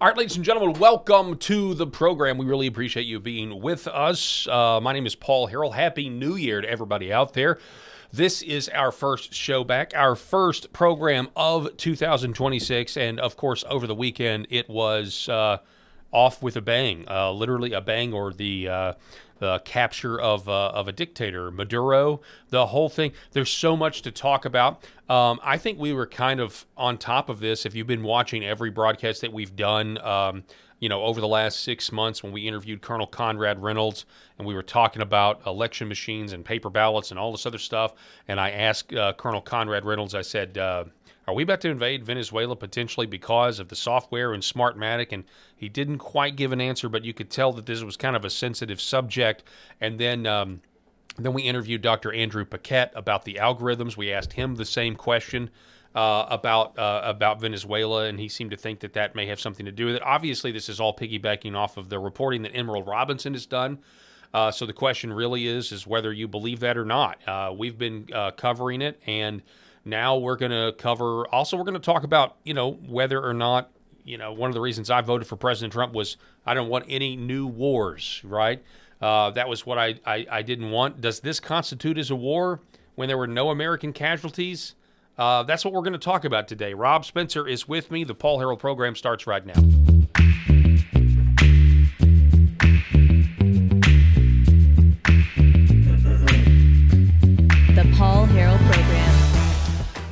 All right, ladies and gentlemen, welcome to the program. We really appreciate you being with us. My name is Paul Harrell. Happy New Year to everybody out there. This is our first show back, our first program of 2026, and of course, over the weekend, it was off with a bang, literally a bang, or the capture of a dictator, Maduro, the whole thing. There's so much to talk about. I think we were kind of on top of this. If you've been watching every broadcast that we've done, over the last 6 months, when we interviewed Colonel Conrad Reynolds and we were talking about election machines and paper ballots and all this other stuff, and I asked Colonel Conrad Reynolds, I said, are we about to invade Venezuela potentially because of the software and Smartmatic? And he didn't quite give an answer, but you could tell that this was kind of a sensitive subject. And then we interviewed Dr. Andrew Paquette about the algorithms. We asked him the same question about Venezuela, and he seemed to think that may have something to do with it. Obviously, this is all piggybacking off of the reporting that Emerald Robinson has done. So the question really is whether you believe that or not. We've been covering it, and now we're going to cover. Also, we're going to talk about whether or not one of the reasons I voted for President Trump was I don't want any new wars. Right? That was what I didn't want. Does this constitute as a war when there were no American casualties? That's what we're going to talk about today. Rob Spencer is with me. The Paul Harrell program starts right now. The Paul Harrell program.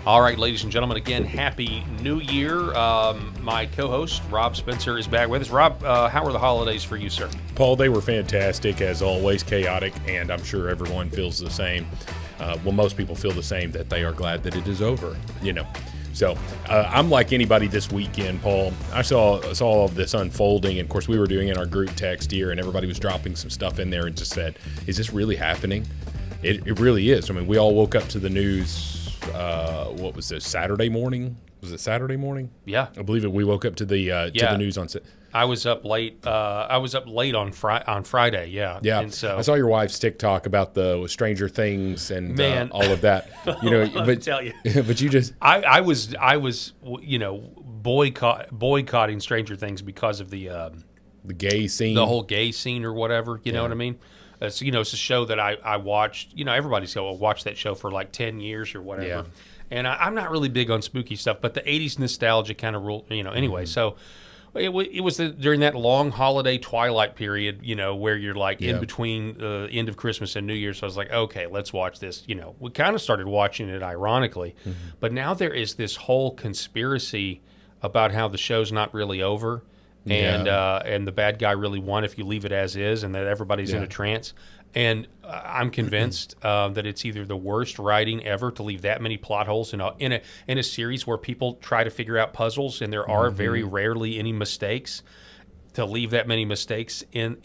All right, ladies and gentlemen, again, Happy New Year. My co-host, Rob Spencer, is back with us. Rob, how were the holidays for you, sir? Paul, they were fantastic, as always, chaotic, and I'm sure everyone feels the same. Most people feel the same, that they are glad that it is over, So I'm like anybody this weekend, Paul. I saw all of this unfolding, and of course we were doing it in our group text here, and everybody was dropping some stuff in there and just said, is this really happening? It really is. I mean, we all woke up to the news, what was this, Saturday morning? Was it Saturday morning? Yeah. I believe it. We woke up to the news on I was up late. On Friday. Yeah. Yeah. And so I saw your wife's TikTok about the Stranger Things and all of that. But tell you. But you just I was boycotting Stranger Things because of the gay scene, the whole gay scene or whatever. You know what I mean? So, it's a show that I watched. Everybody's watched that show for like 10 years or whatever. Yeah. And I'm not really big on spooky stuff, but the 80s nostalgia kind of rule. Anyway, so. It was during that long holiday twilight period, where you're like in between the end of Christmas and New Year's. So I was like, okay, let's watch this. We kind of started watching it ironically, but now there is this whole conspiracy about how the show's not really over, and the bad guy really won if you leave it as is, and that everybody's in a trance. And I'm convinced that it's either the worst writing ever to leave that many plot holes in a series where people try to figure out puzzles, and there are very rarely any mistakes. To leave that many mistakes in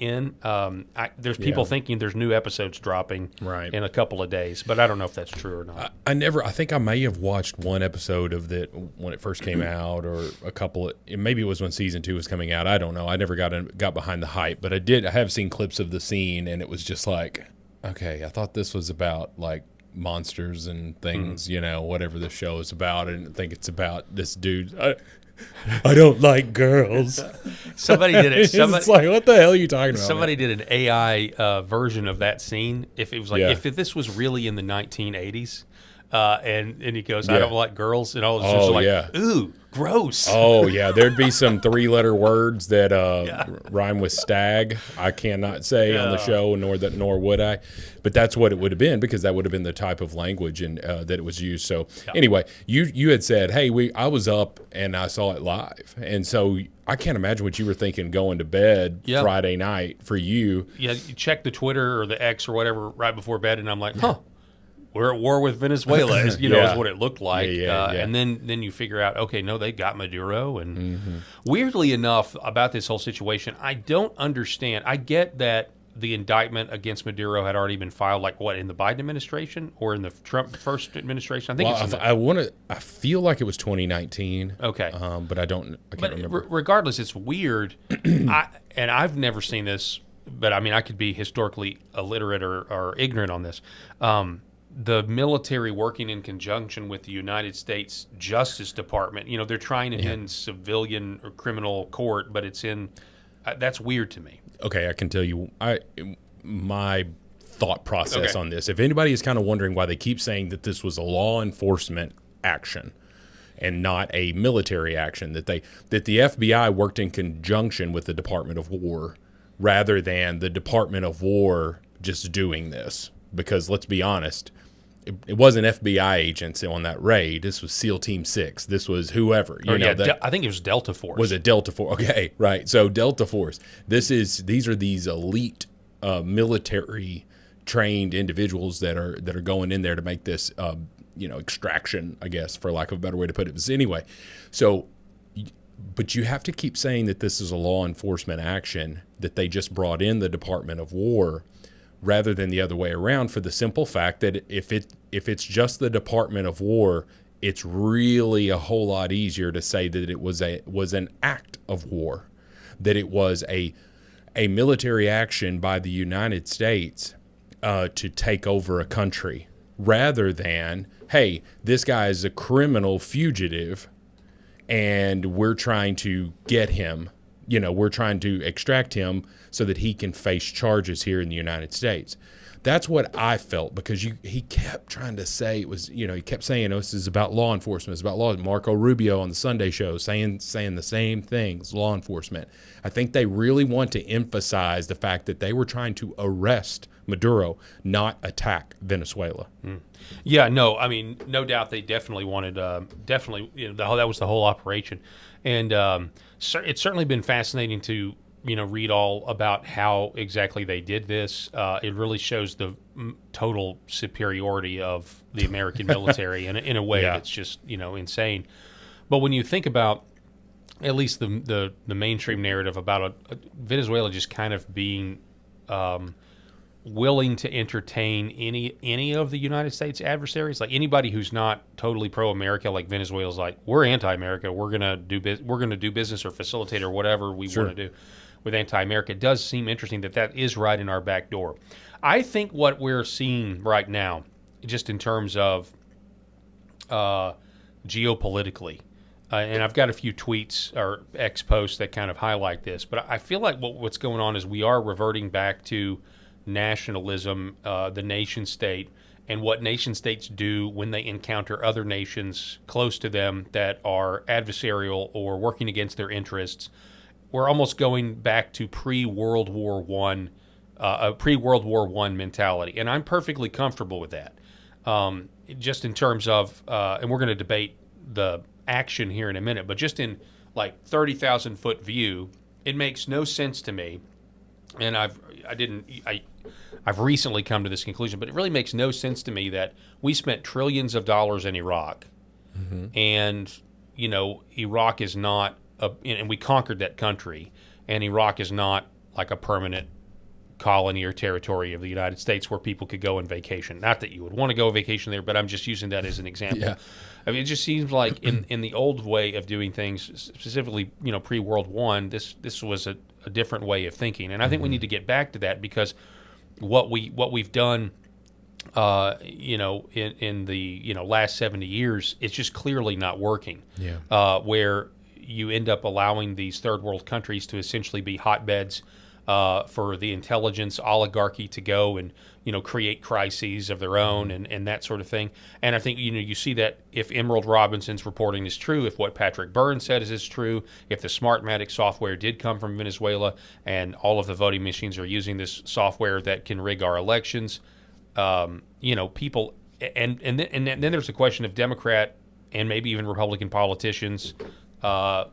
there's people thinking there's new episodes dropping in a couple of days, but I don't know if that's true or not. I think I may have watched one episode of that when it first came out, or a couple of, maybe it was when season 2 was coming out. I don't know. I never got behind the hype, but I have seen clips of the scene, and it was just like, okay, I thought this was about like monsters and things, whatever the show is about, and I think it's about this dude. I don't like girls. Somebody did it. It's like, what the hell are you talking about? Somebody did an AI version of that scene. If it was like, if this was really in the 1980s, and he goes, I don't like girls, and all of us are like, ooh, gross. Oh yeah, there'd be some 3-letter words that rhyme with stag. I cannot say on the show, nor would I. But that's what it would have been, because that would have been the type of language and that it was used. So anyway, you had said, hey, I was up and I saw it live, and so I can't imagine what you were thinking going to bed Friday night for you. Yeah, you check the Twitter or the X or whatever right before bed, and I'm like, we're at war with Venezuela, is what it looked like. And then you figure out, okay, no, they got Maduro. And weirdly enough, about this whole situation, I don't understand. I get that the indictment against Maduro had already been filed, like what, in the Biden administration or in the Trump first administration? I think I feel like it was 2019. Okay, but I can't remember. Regardless, it's weird. I've never seen this, but I mean, I could be historically illiterate or ignorant on this. the military working in conjunction with the United States Justice Department. You know, they're trying it in civilian or criminal court, but it's in that's weird to me. Okay, I can tell you my thought process on this. If anybody is kind of wondering why they keep saying that this was a law enforcement action and not a military action, that the FBI worked in conjunction with the Department of War rather than the Department of War just doing this. Because let's be honest, it wasn't FBI agents on that raid. This was SEAL Team 6. This was whoever. I think it was Delta Force. Was it Delta Force? Okay, right. So Delta Force. These are these elite military trained individuals that are going in there to make this extraction, I guess, for lack of a better way to put it. But anyway, but you have to keep saying that this is a law enforcement action, that they just brought in the Department of War rather than the other way around, for the simple fact that if it's just the Department of War, it's really a whole lot easier to say that it was an act of war, that it was a military action by the United States to take over a country, rather than, hey, this guy is a criminal fugitive and we're trying to get him, we're trying to extract him so that he can face charges here in the United States. That's what I felt, because he kept trying to say it was, he kept saying, this is about law enforcement. It's about law. Marco Rubio on the Sunday show saying the same things, law enforcement. I think they really want to emphasize the fact that they were trying to arrest Maduro, not attack Venezuela. Yeah, no, I mean, no doubt they definitely wanted, that was the whole operation. And it's certainly been fascinating to, read all about how exactly they did this. It really shows the total superiority of the American military in a way that's just, insane. But when you think about at least the mainstream narrative about Venezuela just kind of being willing to entertain any of the United States adversaries, like anybody who's not totally pro-America, like Venezuela's like, we're anti-America, we're gonna do business or facilitate or whatever we want to do with anti-America. It does seem interesting that is right in our back door. I think what we're seeing right now, just in terms of geopolitically, and I've got a few tweets or X posts that kind of highlight this, but I feel like what's going on is we are reverting back to nationalism, the nation state, and what nation states do when they encounter other nations close to them that are adversarial or working against their interests. We're almost going back to pre-World War I mentality, and I'm perfectly comfortable with that. Just in terms of, and we're going to debate the action here in a minute, but just in like 30,000-foot view, it makes no sense to me. And I've recently come to this conclusion, but it really makes no sense to me that we spent trillions of dollars in Iraq, and Iraq is not and we conquered that country, and Iraq is not like a permanent colony or territory of the United States where people could go on vacation. Not that you would want to go on vacation there, but I'm just using that as an example. Yeah. I mean, it just seems like in the old way of doing things, specifically, pre-World War I, this was a different way of thinking, and I think we need to get back to that, because what we've done, in the last 70 years, it's just clearly not working. Yeah. Where you end up allowing these third world countries to essentially be hotbeds for the intelligence oligarchy to go and create crises of their own and that sort of thing. And I think you see that if Emerald Robinson's reporting is true, if what Patrick Byrne said is true, if the Smartmatic software did come from Venezuela and all of the voting machines are using this software that can rig our elections, people and then there's the question of Democrat and maybe even Republican politicians. I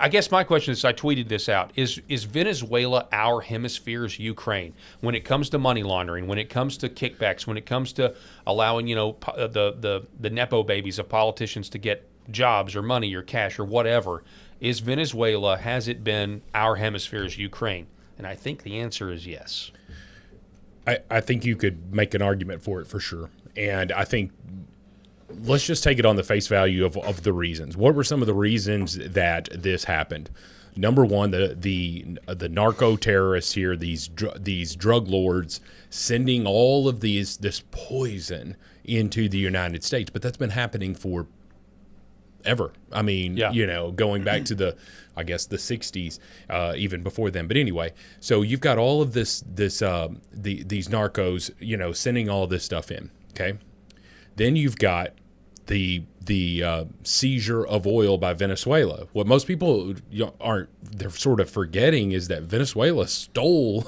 guess my question is, I tweeted this out, is Venezuela our hemisphere's Ukraine when it comes to money laundering, when it comes to kickbacks, when it comes to allowing, the Nepo babies of politicians to get jobs or money or cash or whatever? Is Venezuela, has it been our hemisphere's Ukraine? And I think the answer is yes. I think you could make an argument for it for sure. And I think let's just take it on the face value of the reasons. What were some of the reasons that this happened? Number one, the narco terrorists here, these drug lords, sending all of this poison into the United States, but that's been happening for ever. I mean, going back to the 60s, even before then. But anyway, so you've got all of these narcos, sending all this stuff in. Okay, then you've got the seizure of oil by Venezuela. What most people they're sort of forgetting is that Venezuela stole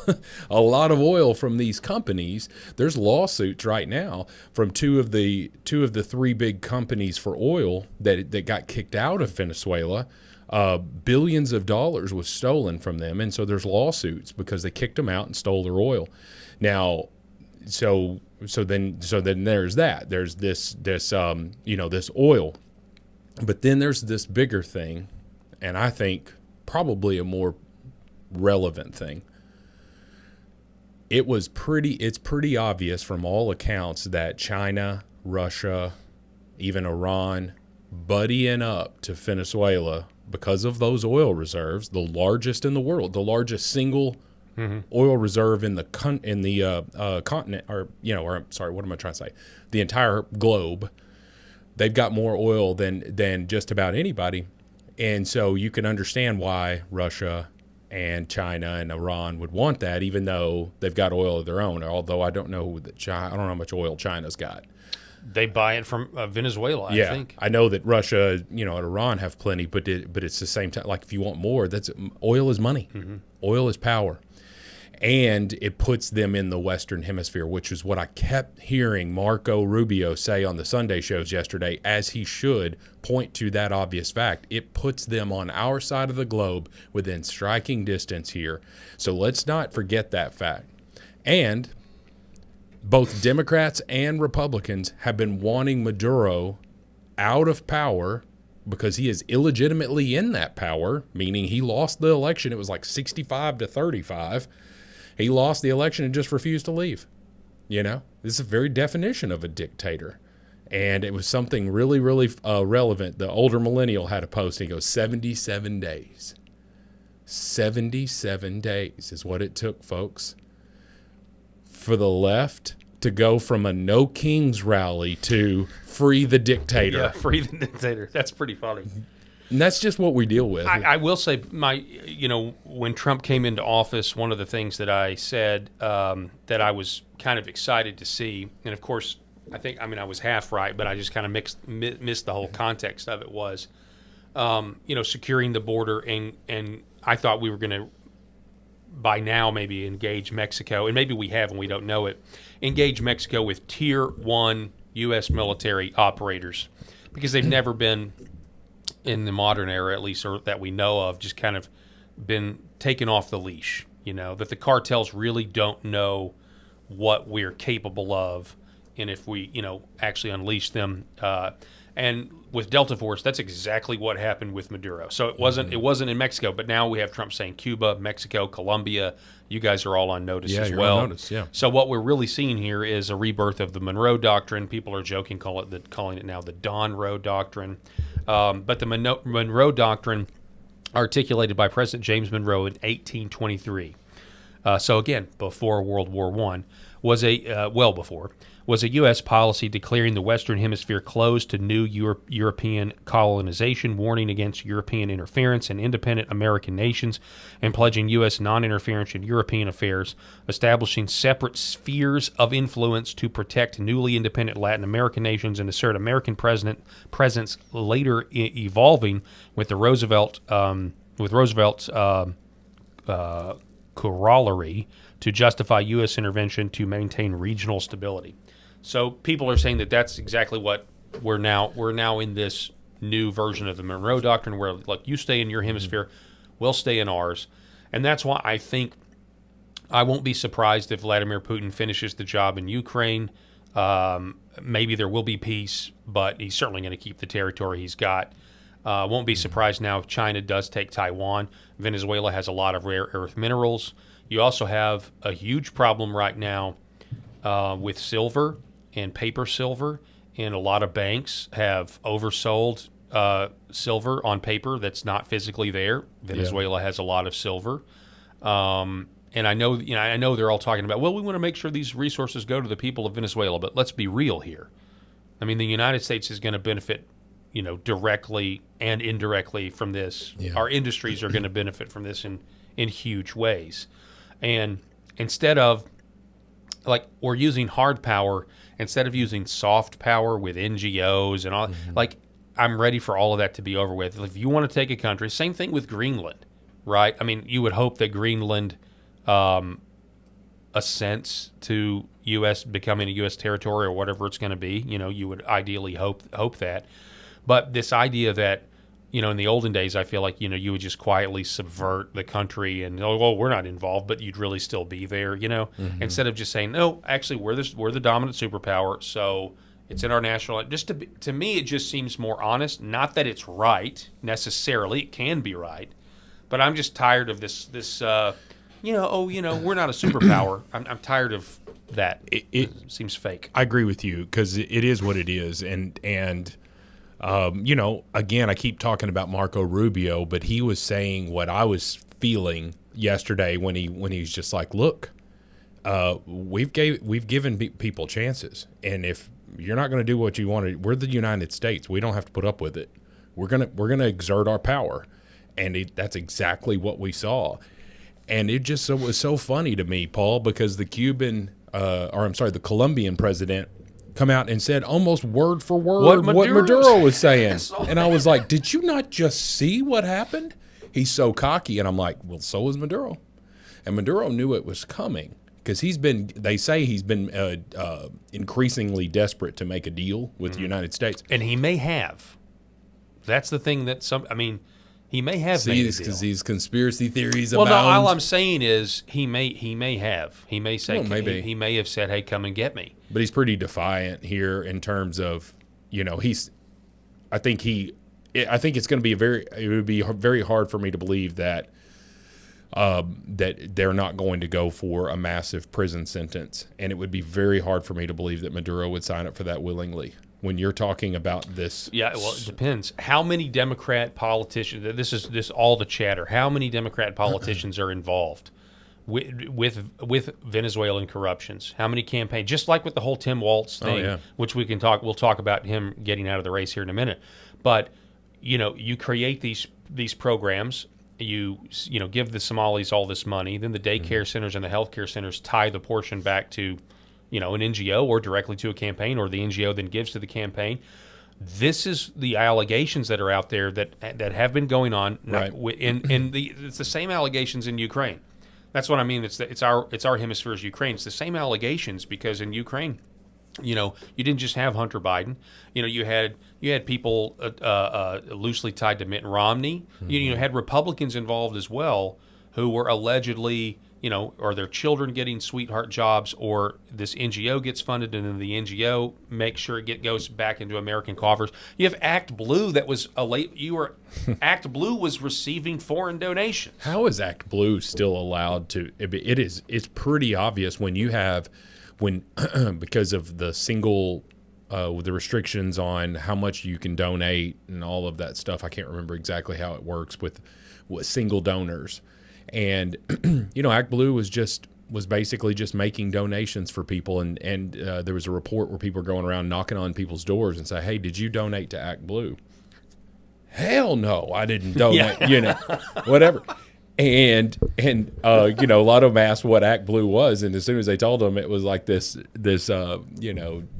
a lot of oil from these companies. There's lawsuits right now from two of the three big companies for oil that got kicked out of Venezuela. Billions of dollars was stolen from them, and so there's lawsuits because they kicked them out and stole their oil. Now, so then there's that. There's this oil, but then there's this bigger thing, and I think probably a more relevant thing. It's pretty obvious from all accounts that China, Russia, even Iran, buddying up to Venezuela because of those oil reserves, the largest in the world, the largest single oil reserve in the continent, what am I trying to say? The entire globe. They've got more oil than just about anybody, and so you can understand why Russia and China and Iran would want that, even though they've got oil of their own. Although I don't know how much oil China's got. They buy it from Venezuela, I think. I know that Russia, and Iran have plenty, but it's the same time. Like, if you want more, oil is money. Oil is power. And it puts them in the Western Hemisphere, which is what I kept hearing Marco Rubio say on the Sunday shows yesterday, as he should point to that obvious fact. It puts them on our side of the globe within striking distance here. So let's not forget that fact. And both Democrats and Republicans have been wanting Maduro out of power because he is illegitimately in that power, meaning he lost the election. It was like 65-35. He lost the election and just refused to leave. This is a very definition of a dictator. And it was something really, really relevant. The older millennial had a post. And he goes, 77 days. 77 days is what it took, folks, for the left to go from a no kings rally to free the dictator. Yeah, free the dictator. That's pretty funny. And that's just what we deal with. I will say, when Trump came into office, one of the things that I said that I was kind of excited to see, and of course, I was half right, but I just kind of missed the whole context of it, was, securing the border, and I thought we were going to, by now, maybe engage Mexico, and maybe we have and we don't know it, engage Mexico with Tier 1 U.S. military operators, because they've never been, in the modern era at least, or that we know of, just kind of been taken off the leash, that the cartels really don't know what we're capable of, and if we, actually unleash them. And with Delta Force, that's exactly what happened with Maduro. So it wasn't in Mexico, but now we have Trump saying Cuba, Mexico, Colombia. You guys are all on notice as well. On notice, yeah. So what we're really seeing here is a rebirth of the Monroe Doctrine. People are joking, calling it now the Don Roe Doctrine. But the Monroe Doctrine, articulated by President James Monroe in 1823. So again, before World War I, was a U.S. policy declaring the Western Hemisphere closed to new European colonization, warning against European interference in independent American nations, and pledging U.S. non-interference in European affairs, establishing separate spheres of influence to protect newly independent Latin American nations and assert American presence, later evolving with the Roosevelt's corollary to justify U.S. intervention to maintain regional stability. So people are saying that that's exactly what we're now in this new version of the Monroe Doctrine, where, look, you stay in your hemisphere, we'll stay in ours. And that's why I think I won't be surprised if Vladimir Putin finishes the job in Ukraine. Maybe there will be peace, but he's certainly going to keep the territory he's got. Won't be surprised now if China does take Taiwan. Venezuela has a lot of rare earth minerals. You also have a huge problem right now with silver and paper silver, and a lot of banks have oversold silver on paper that's not physically there. Venezuela has a lot of silver. And I know they're all talking about, well, we want to make sure these resources go to the people of Venezuela, but let's be real here. I mean, the United States is going to benefit, directly and indirectly from this. Yeah. Our industries are going to benefit from this in huge ways. And instead of, we're using hard power instead of using soft power with NGOs and all, I'm ready for all of that to be over with. If you want to take a country, same thing with Greenland, right? I mean, you would hope that Greenland assents to U.S. becoming a U.S. territory or whatever it's going to be. You would ideally hope that. But this idea that, in the olden days, I feel like, you would just quietly subvert the country and, we're not involved, but you'd really still be there, instead of just saying, no, actually, we're the dominant superpower, so it's in our national. To me, it just seems more honest. Not that it's right necessarily; it can be right, but I'm just tired of this. We're not a superpower. I'm tired of that. It seems fake. I agree with you because it is what it is, and again, I keep talking about Marco Rubio, but he was saying what I was feeling yesterday when he's just like, look, we've given people chances, and if you're not going to do what you want to, we're the United States. We don't have to put up with it. We're gonna exert our power, and that's exactly what we saw. And it just was so funny to me, Paul, because the Colombian president come out and said almost word for word what Maduro was saying. And I was like, did you not just see what happened? He's so cocky. And I'm like, well, so was Maduro. And Maduro knew it was coming because they say he's been increasingly desperate to make a deal with the United States. And he may have. That's the thing that he may have made a deal. Because these conspiracy theories abound. Well, no, all I'm saying is he may have. He may say, maybe. He may have said, hey, come and get me. But he's pretty defiant here in terms of, I think it's going to be it would be very hard for me to believe that they're not going to go for a massive prison sentence. And it would be very hard for me to believe that Maduro would sign up for that willingly. When you're talking about this, yeah, well, it depends. How many Democrat politicians? This is all the chatter. How many Democrat politicians are involved with Venezuelan corruptions? How many campaigns? Just like with the whole Tim Walz thing, which we'll talk about him getting out of the race here in a minute. But you create these programs. You give the Somalis all this money. Then the daycare centers and the healthcare centers tie the portion back to an NGO or directly to a campaign, or the NGO then gives to the campaign. This is the allegations that are out there that have been going on. Right. It's the same allegations in Ukraine. That's what I mean. It's our hemisphere's Ukraine. It's the same allegations because in Ukraine, you didn't just have Hunter Biden. You had people loosely tied to Mitt Romney. Mm-hmm. You had Republicans involved as well who were allegedly, or their children getting sweetheart jobs, or this NGO gets funded and then the NGO makes sure it goes back into American coffers. You have Act Blue that was Act Blue was receiving foreign donations. How is Act Blue still allowed to? It's pretty obvious because of the single the restrictions on how much you can donate and all of that stuff. I can't remember exactly how it works with single donors. And Act Blue was basically just making donations for people, and there was a report where people were going around knocking on people's doors and say, "Hey, did you donate to Act Blue?" Hell no, I didn't donate. Whatever. And a lot of them asked what Act Blue was, and as soon as they told them, it was like this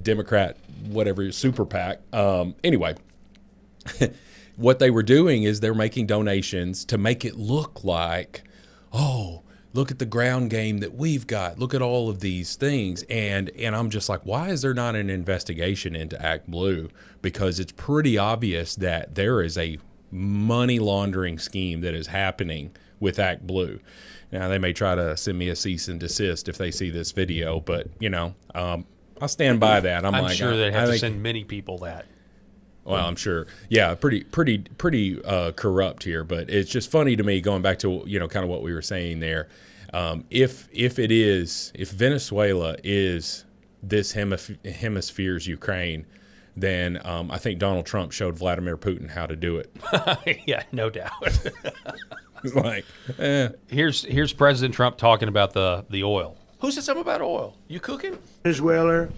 Democrat whatever super PAC. Anyway. What they were doing is they're making donations to make it look like, oh, look at the ground game that we've got. Look at all of these things. And I'm just like, why is there not an investigation into Act Blue? Because it's pretty obvious that there is a money laundering scheme that is happening with Act Blue. Now, they may try to send me a cease and desist if they see this video, but, I'll stand by that. I'm sure they have to send many people that. Well, I'm sure. Yeah, pretty corrupt here, but it's just funny to me going back to kind of what we were saying there. If Venezuela is this hemisphere's Ukraine, then I think Donald Trump showed Vladimir Putin how to do it. Yeah, no doubt. Like, Here's President Trump talking about the oil. Who said something about oil? You cooking? Venezuela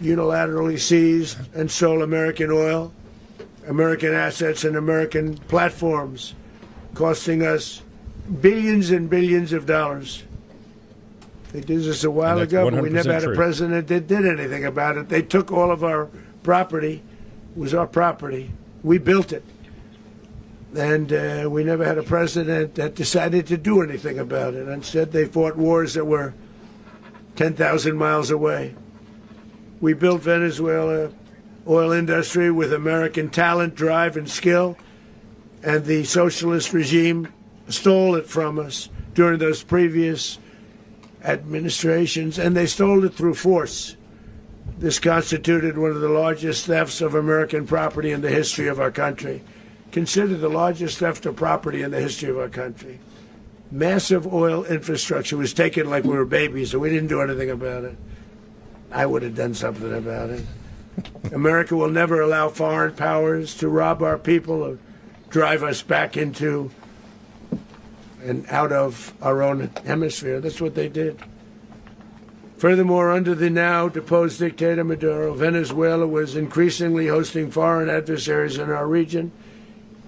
unilaterally seized and sold American oil, American assets, and American platforms, costing us billions and billions of dollars. They did this a while ago, but we never had a president that did anything about it. They took all of our property. It was our property. We built it. And we never had a president that decided to do anything about it. Instead, they fought wars that were 10,000 miles away. We built Venezuela oil industry with American talent, drive, and skill, and the socialist regime stole it from us during those previous administrations, and they stole it through force. This constituted one of the largest thefts of American property in the history of our country. Considered the largest theft of property in the history of our country. Massive oil infrastructure was taken like we were babies, and we didn't do anything about it. I would have done something about it. America will never allow foreign powers to rob our people or drive us back into and out of our own hemisphere. That's what they did. Furthermore, under the now deposed dictator Maduro, Venezuela was increasingly hosting foreign adversaries in our region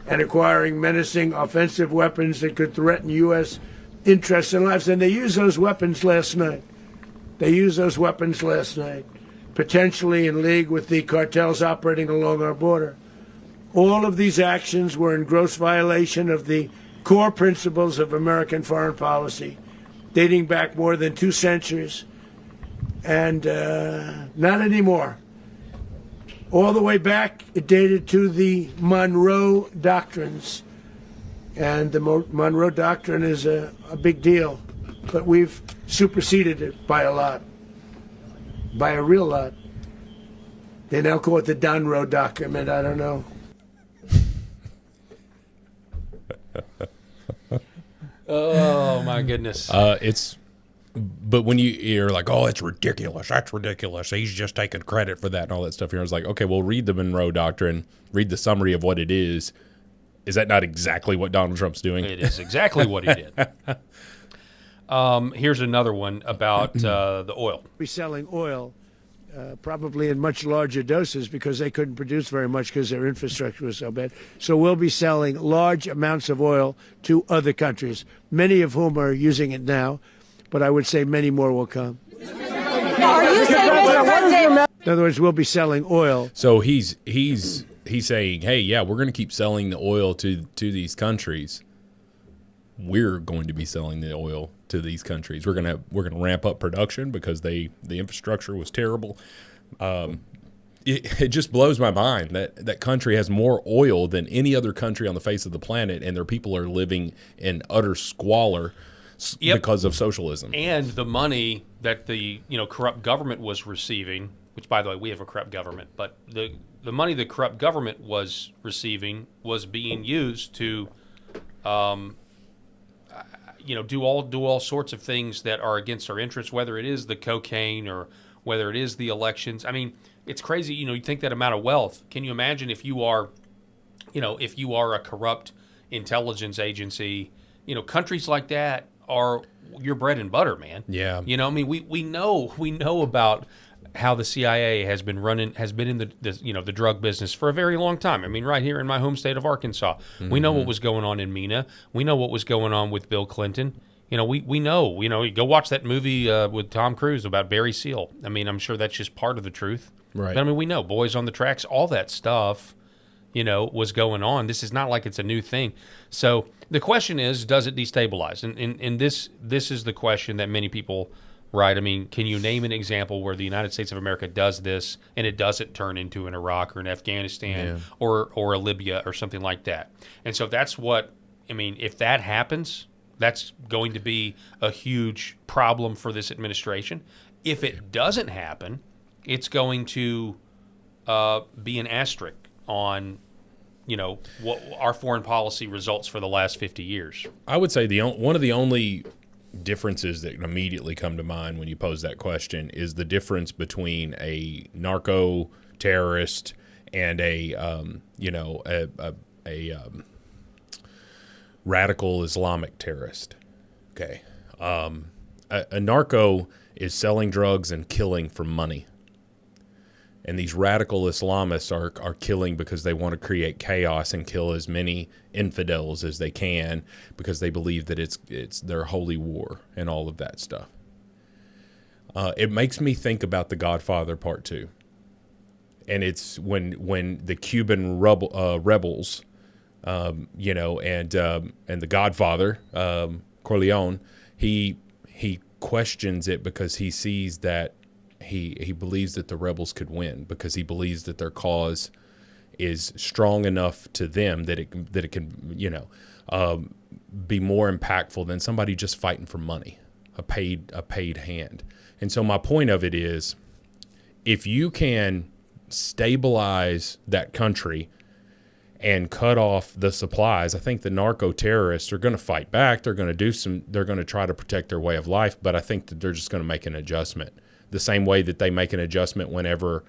and acquiring menacing offensive weapons that could threaten U.S. interests and lives. And they used those weapons last night. Potentially in league with the cartels operating along our border. All of these actions were in gross violation of the core principles of American foreign policy, dating back more than 2 centuries, and not anymore. All the way back, it dated to the Monroe Doctrines, and the Monroe Doctrine is a big deal, but we've superseded it by a lot, by a real lot. They now call it the Donroe Document. I don't know. Oh my goodness! But when you're like, oh, it's ridiculous. That's ridiculous. He's just taking credit for that and all that stuff. Here, I was like, okay, well, read the Monroe Doctrine. Read the summary of what it is. Is that not exactly what Donald Trump's doing? It is exactly what he did. Here's another one about the oil. We're selling oil probably in much larger doses because they couldn't produce very much because their infrastructure was so bad. So we'll be selling large amounts of oil to other countries, many of whom are using it now, but I would say many more will come. Now, are you saying, Mr. President? In other words, we'll be selling oil. So he's saying, hey, yeah, we're going to keep selling the oil to these countries. We're going to be selling the oil to these countries. We're gonna ramp up production because the infrastructure was terrible. It just blows my mind that country has more oil than any other country on the face of the planet, and their people are living in utter squalor because of socialism. And the money that the corrupt government was receiving, which by the way we have a corrupt government, but the money the corrupt government was receiving was being used to do all sorts of things that are against our interests, whether it is the cocaine or whether it is the elections. I mean, it's crazy. You think that amount of wealth. Can you imagine if you are a corrupt intelligence agency? Countries like that are your bread and butter, man. Yeah. We know about how the CIA has been in the drug business for a very long time. I mean, right here in my home state of Arkansas, we know what was going on in MENA. We know what was going on with Bill Clinton. We know. You go watch that movie with Tom Cruise about Barry Seal. I mean, I'm sure that's just part of the truth. Right. But I mean, we know Boys on the Tracks, all that stuff, was going on. This is not like it's a new thing. So the question is, does it destabilize? And this is the question that many people. Right. I mean, can you name an example where the United States of America does this and it doesn't turn into an Iraq or an Afghanistan or a Libya or something like that? And so that's if that happens, that's going to be a huge problem for this administration. If it doesn't happen, it's going to be an asterisk on, what our foreign policy results for the last 50 years. I would say one of the only differences that immediately come to mind when you pose that question is the difference between a narco terrorist and a radical Islamic terrorist. Okay. A narco is selling drugs and killing for money. And these radical Islamists are killing because they want to create chaos and kill as many infidels as they can because they believe that it's their holy war and all of that stuff. It makes me think about The Godfather Part 2. And it's when the Cuban rebels, and the Godfather, Corleone, he questions it because he sees that he believes that the rebels could win because he believes that their cause is strong enough to them that it can be more impactful than somebody just fighting for money, a paid hand. And so my point of it is, if you can stabilize that country and cut off the supplies, I think the narco terrorists are going to fight back. They're going to try to protect their way of life, but I think that they're just going to make an adjustment. The same way that they make an adjustment whenever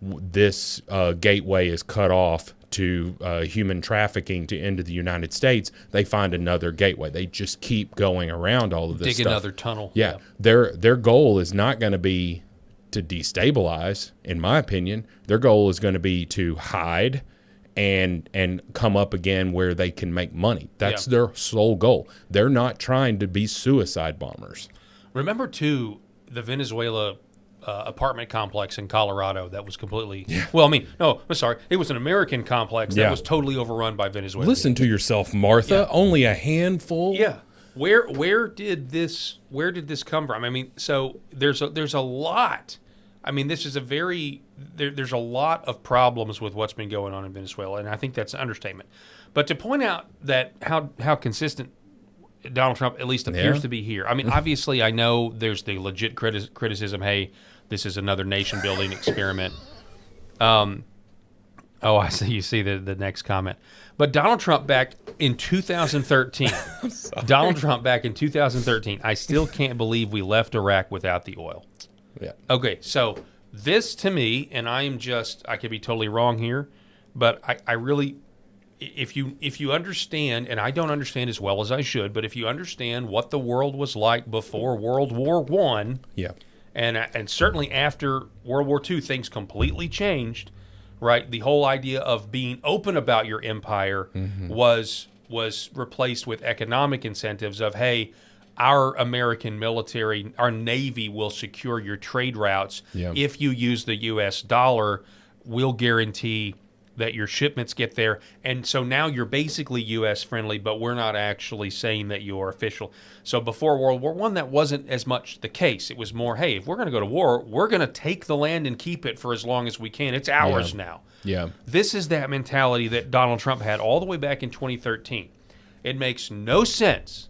this gateway is cut off to human trafficking to into the United States, they find another gateway. They just keep going around all of this stuff. Dig another tunnel. Yeah. Their goal is not going to be to destabilize, in my opinion. Their goal is going to be to hide and come up again where they can make money. That's their sole goal. They're not trying to be suicide bombers. Remember, too, the Venezuela apartment complex in Colorado that was completely it was an American complex that was totally overrun by Venezuela. Listen to yourself, Martha. Only a handful. Where did this come from? I mean, so there's a lot. I mean, this is a very there's a lot of problems with what's been going on in Venezuela, and I think that's an understatement. But to point out that how consistent Donald Trump at least appears to be here. I mean, obviously, I know there's the legit criticism. Hey, this is another nation-building experiment. I see. You see the next comment. But Donald Trump back in 2013. Donald Trump back in 2013. I still can't believe we left Iraq without the oil. Yeah. Okay, so this to me, and I could be totally wrong here, but I really, if you understand, and I don't understand as well as I should, but if you understand what the world was like before World War I, and certainly after World War II, things completely changed, right? The whole idea of being open about your empire was replaced with economic incentives of, hey, our American military, our Navy will secure your trade routes. If you use the U.S. dollar, we'll guarantee that your shipments get there. And so now you're basically U.S. friendly, but we're not actually saying that you're official. So before World War I, that wasn't as much the case. It was more, hey, if we're going to go to war, we're going to take the land and keep it for as long as we can. It's ours now. Yeah. This is that mentality that Donald Trump had all the way back in 2013. It makes no sense.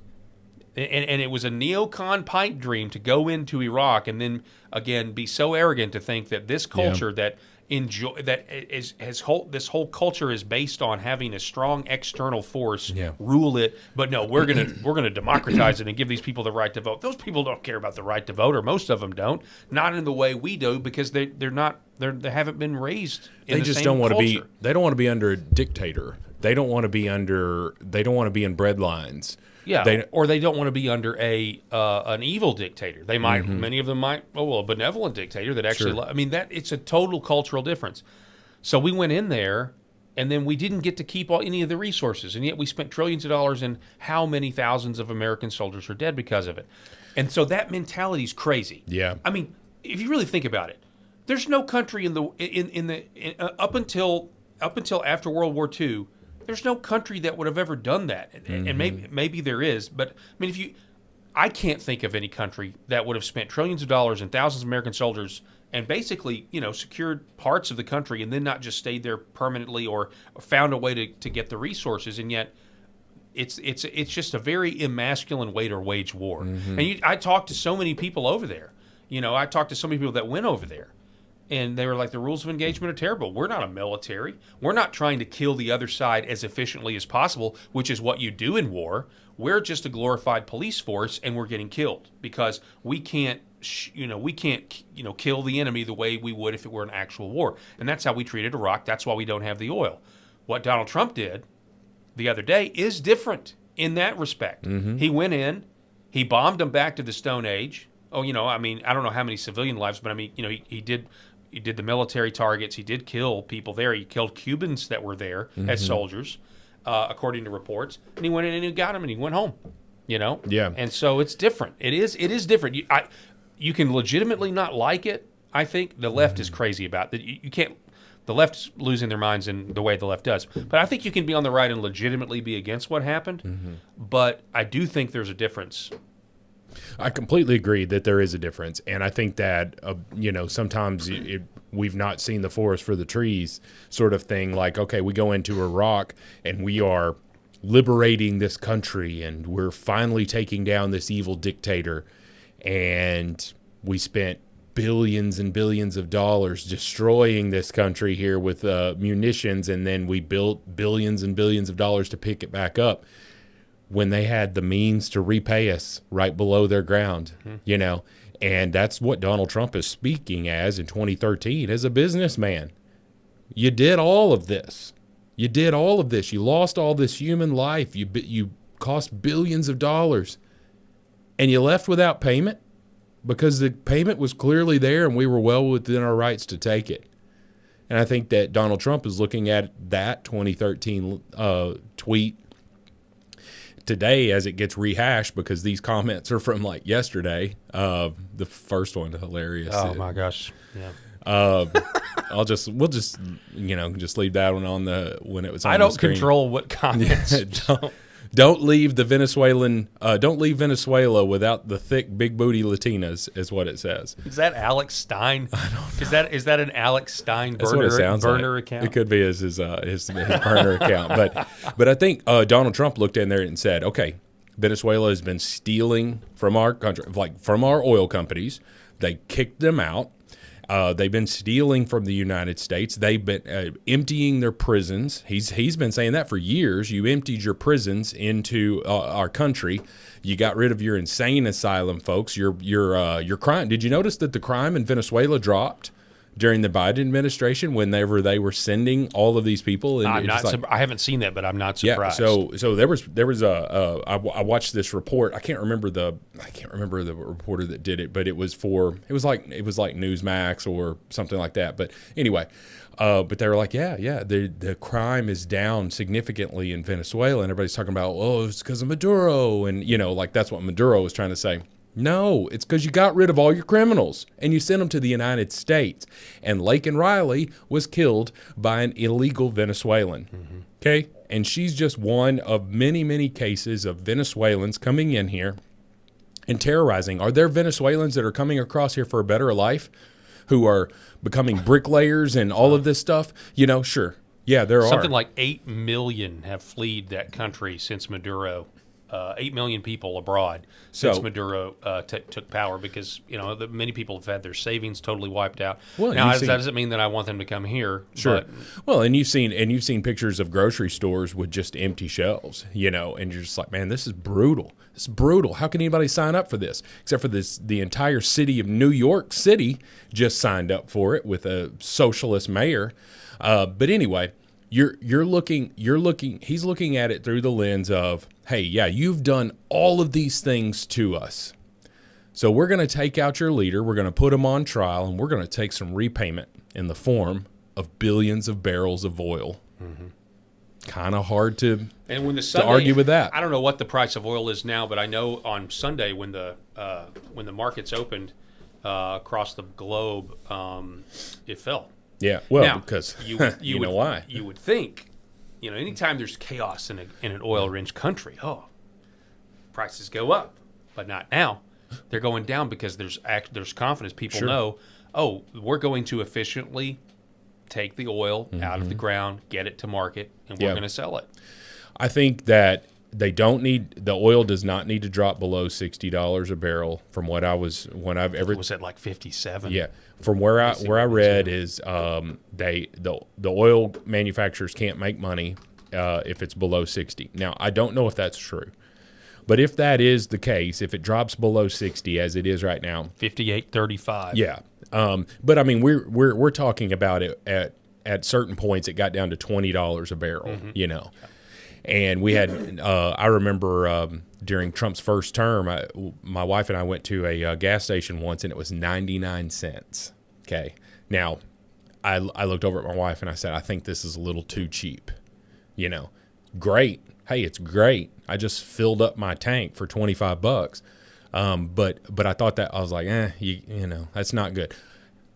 And it was a neocon pipe dream to go into Iraq and then, again, be so arrogant to think that this culture this whole culture is based on having a strong external force rule it. But no, we're gonna democratize it and give these people the right to vote. Those people don't care about the right to vote, or most of them don't. Not in the way we do, because they haven't been raised in the same culture. They don't want to be under a dictator. They don't want to be in breadlines. Yeah, or they don't want to be under an evil dictator. They might, many of them might, a benevolent dictator that actually, it's a total cultural difference. So we went in there, and then we didn't get to keep any of the resources, and yet we spent trillions of dollars, and how many thousands of American soldiers are dead because of it. And so that mentality is crazy. Yeah. I mean, if you really think about it, there's no country up until after World War II. There's no country that would have ever done that, and maybe there is, but I mean, I can't think of any country that would have spent trillions of dollars and thousands of American soldiers and basically, secured parts of the country and then not just stayed there permanently or found a way to get the resources, and yet it's just a very emasculine way to wage war. And I talked to so many people over there. I talked to so many people that went over there. And they were like, the rules of engagement are terrible. We're not a military. We're not trying to kill the other side as efficiently as possible, which is what you do in war. We're just a glorified police force, and we're getting killed because we can't kill the enemy the way we would if it were an actual war. And that's how we treated Iraq. That's why we don't have the oil. What Donald Trump did the other day is different in that respect. Mm-hmm. He went in, he bombed them back to the Stone Age. Oh, I don't know how many civilian lives, but he did the military targets. He did kill people there. He killed Cubans that were there as soldiers, according to reports. And he went in and he got them and he went home. Yeah. And so it's different. It is different. You can legitimately not like it. I think the left is crazy about that. You can't. The left's losing their minds in the way the left does. But I think you can be on the right and legitimately be against what happened. Mm-hmm. But I do think there's a difference. I completely agree that there is a difference. And I think that, sometimes we've not seen the forest for the trees sort of thing. Like, okay, we go into Iraq and we are liberating this country and we're finally taking down this evil dictator. And we spent billions and billions of dollars destroying this country here with munitions, and then we built billions and billions of dollars to pick it back up when they had the means to repay us right below their ground, and that's what Donald Trump is speaking as in 2013 as a businessman. You did all of this. You lost all this human life. You cost billions of dollars, and you left without payment. Because the payment was clearly there and we were well within our rights to take it. And I think that Donald Trump is looking at that 2013 tweet today as it gets rehashed because these comments are from like yesterday. The first one, hilarious. Oh my gosh. Yeah. we'll just leave that one on when it was on I don't the screen. Control what comments. Don't leave Venezuela without the thick, big booty Latinas, is what it says. Is that Alex Stein? I don't know. Is that an Alex Stein burner account? It could be his burner account. But I think Donald Trump looked in there and said, okay, Venezuela has been stealing from our country, like from our oil companies. They kicked them out. They've been stealing from the United States. They've been emptying their prisons. He's been saying that for years. You emptied your prisons into our country. You got rid of your insane asylum folks. Your crime. Did you notice that the crime in Venezuela dropped during the Biden administration whenever they were sending all of these people? And I haven't seen that, but I'm not surprised. Yeah. So there was I watched this report. I can't remember the reporter that did it, but it was like Newsmax or something like that. But anyway, but they were like, the crime is down significantly in Venezuela, and everybody's talking about, it's because of Maduro, and like that's what Maduro was trying to say. No, it's because you got rid of all your criminals and you sent them to the United States. And Laken Riley was killed by an illegal Venezuelan. Mm-hmm. Okay? And she's just one of many, many cases of Venezuelans coming in here and terrorizing. Are there Venezuelans that are coming across here for a better life who are becoming bricklayers and all of this stuff? Sure. Yeah, there are. Something like 8 million have fled that country since Maduro. 8 million people abroad since Maduro took power because, many people have had their savings totally wiped out. Well, now, that doesn't mean that I want them to come here. Sure. Well, and you've seen pictures of grocery stores with just empty shelves, and you're just like, man, this is brutal. It's brutal. How can anybody sign up for this? Except for the entire city of New York City just signed up for it with a socialist mayor. But anyway, he's looking at it through the lens of, hey, yeah, you've done all of these things to us. So we're going to take out your leader, we're going to put him on trial, and we're going to take some repayment in the form of billions of barrels of oil. Mm-hmm. Kind of hard to argue with that. I don't know what the price of oil is now, but I know on Sunday when the markets opened across the globe, it fell. Yeah, well, now, because you know why. You would think, anytime there's chaos in an oil-rich country, prices go up. But not now. They're going down because there's confidence. People know, we're going to efficiently take the oil out of the ground, get it to market, and we're going to sell it. I think that They don't need the oil does not need to drop below $60 a barrel. From what was at like 57. Yeah, from where I read is the oil manufacturers can't make money if it's below 60. Now I don't know if that's true, but if that is the case, if it drops below 60 as it is right now, 58.35. Yeah, but I mean we're talking about it at certain points it got down to $20 a barrel. You know. And we had, I remember during Trump's first term, my wife and I went to a gas station once, and it was 99 cents. Okay. Now, I looked over at my wife, and I said, I think this is a little too cheap. You know, great. Hey, it's great. I just filled up my tank for $25. But I thought that, I was like, you know, that's not good.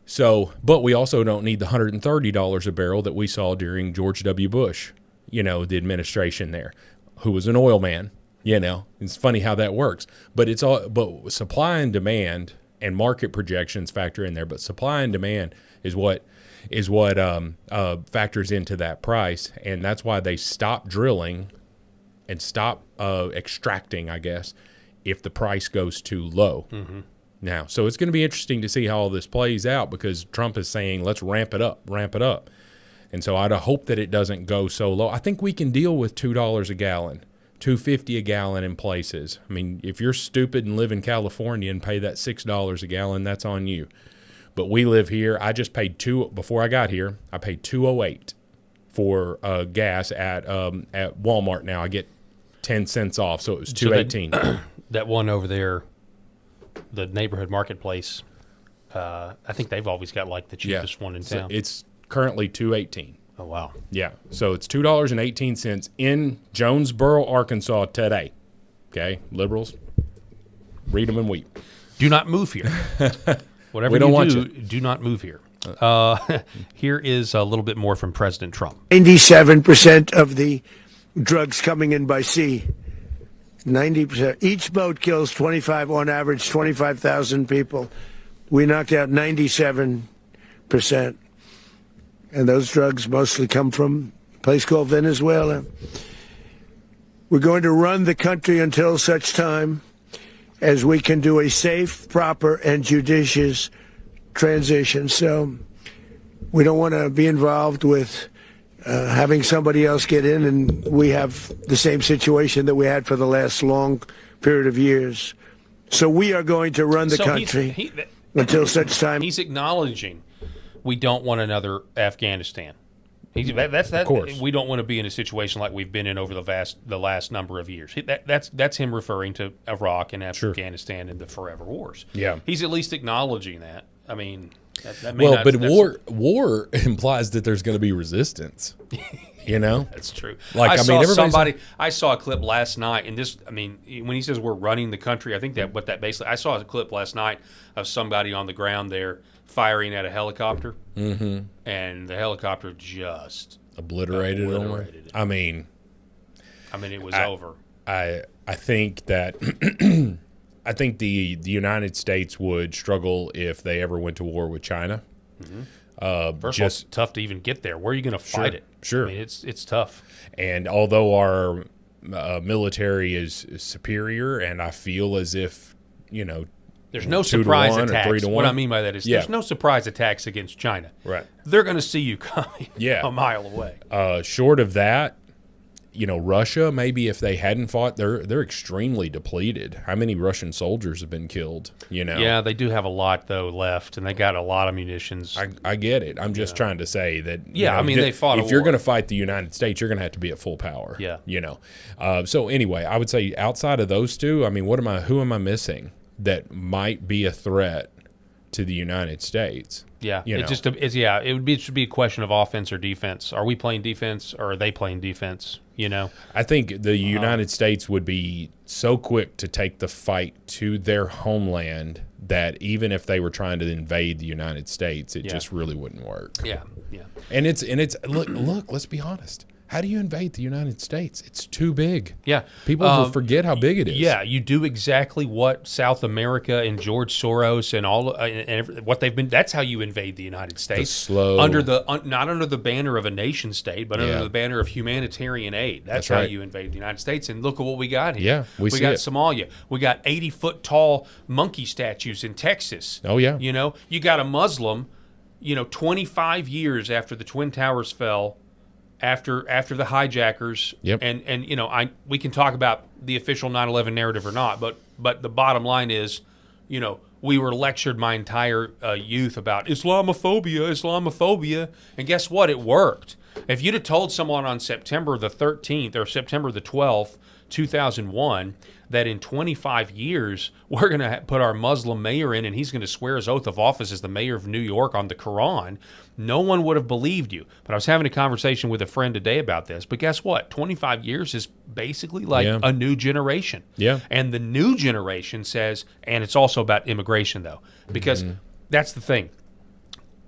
So, but we also don't need the $130 a barrel that we saw during George W. Bush. You know, the administration there, who was an oil man. You know, it's funny how that works. But but supply and demand and market projections factor in there. But supply and demand is what factors into that price, and that's why they stop drilling and stop extracting, I guess, if the price goes too low. Now, so it's going to be interesting to see how all this plays out, because Trump is saying, let's ramp it up. And so I'd hope that it doesn't go so low. I think we can deal with $2 a gallon, $2.50 a gallon in places. I mean, if you're stupid and live in California and pay that $6 a gallon, that's on you. But we live here. I just paid before I got here. I paid $2.08 for gas at Walmart. Now I get 10 cents off, so it was $2.18. That one over there, the neighborhood marketplace. I think they've always got like the cheapest one in town. It's currently $2.18. Oh, wow. Yeah. So it's $2.18 in Jonesboro, Arkansas today. Okay, liberals, read them and weep. Do not move here. Whatever do not move here. Here is a little bit more from President Trump. 97% of the drugs coming in by sea. 90%. Each boat kills on average, 25,000 people. We knocked out 97%. And those drugs mostly come from a place called Venezuela. We're going to run the country until such time as we can do a safe, proper, and judicious transition. So we don't want to be involved with having somebody else get in, and we have the same situation that we had for the last long period of years. So we are going to run the country until such time. He's acknowledging we don't want another Afghanistan. Of course. We don't want to be in a situation like we've been in over the last number of years. That's him referring to Iraq and Afghanistan and the forever wars. Yeah, he's at least acknowledging that. I mean, war implies that there's going to be resistance. You know, that's true. Like I saw a clip last night, and this. I mean, when he says we're running the country, I think that basically. I saw a clip last night of somebody on the ground there firing at a helicopter, and the helicopter just obliterated it. I mean, it was over. I think that I think the United States would struggle if they ever went to war with China. First of all, it's tough to even get there. Where are you going to fight it? Sure. I mean, it's tough. And although our military is superior, and I feel as if, you know, there's no surprise attacks. 3-1. What I mean by that is there's no surprise attacks against China. Right. They're going to see you coming a mile away. Short of that, you know, Russia, maybe if they hadn't fought, they're extremely depleted. How many Russian soldiers have been killed, you know? Yeah, they do have a lot, though, left, and they got a lot of munitions. I get it. I'm just trying to say that, yeah, I mean, they fought if you're going to fight the United States, you're going to have to be at full power. Yeah. You know? So anyway, I would say outside of those two, I mean, who am I missing that might be a threat to the United States? Yeah, you know? It should be a question of offense or defense. Are we playing defense or are they playing defense? You know, I think the United States would be so quick to take the fight to their homeland that even if they were trying to invade the United States, it just really wouldn't work. Yeah. And it's look. Let's be honest. How do you invade the United States? It's too big. Yeah. People will forget how big it is. Yeah, you do exactly what South America and George Soros and all what they've been. That's how you invade the United States. Not under the banner of a nation state, but under the banner of humanitarian aid. That's how you invade the United States. And look at what we got here. Yeah, we got it. Somalia. We got 80-foot tall monkey statues in Texas. Oh yeah. You know, you got a Muslim. 25 years after the Twin Towers fell. After the hijackers, and we can talk about the official 9/11 narrative or not, but the bottom line is, we were lectured my entire youth about Islamophobia, and guess what? It worked. If you'd have told someone on September the 13th or September the 12th, 2001, that in 25 years we're going to put our Muslim mayor in and he's going to swear his oath of office as the mayor of New York on the Quran, no one would have believed you. But I was having a conversation with a friend today about this. But guess what? 25 years is basically like a new generation. Yeah. And the new generation says, and it's also about immigration, though, because that's the thing.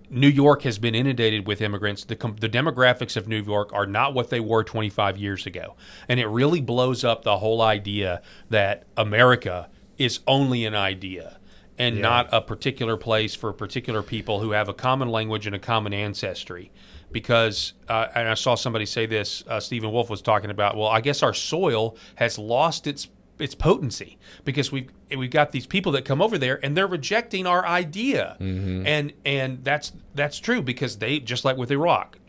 New York has been inundated with immigrants. The demographics of New York are not what they were 25 years ago. And it really blows up the whole idea that America is only an idea and not a particular place for particular people who have a common language and a common ancestry. Because, and I saw somebody say this, Stephen Wolf was talking about, well, I guess our soil has lost its potency because we've got these people that come over there and they're rejecting our idea, and that's true because they, just like with Iraq,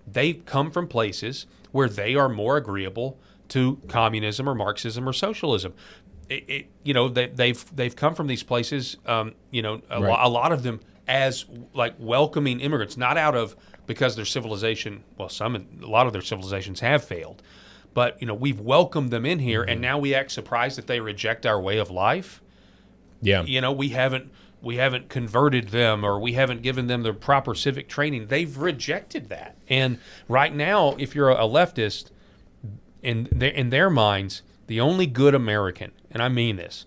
they come from places where they are more agreeable to communism or Marxism or socialism. They've come from these places, a lot of them as like welcoming immigrants, not out of because their civilization. Well, a lot of their civilizations have failed. But, we've welcomed them in here, and now we act surprised that they reject our way of life. Yeah. We haven't converted them or we haven't given them the proper civic training. They've rejected that. And right now, if you're a leftist, in their minds, the only good American, and I mean this,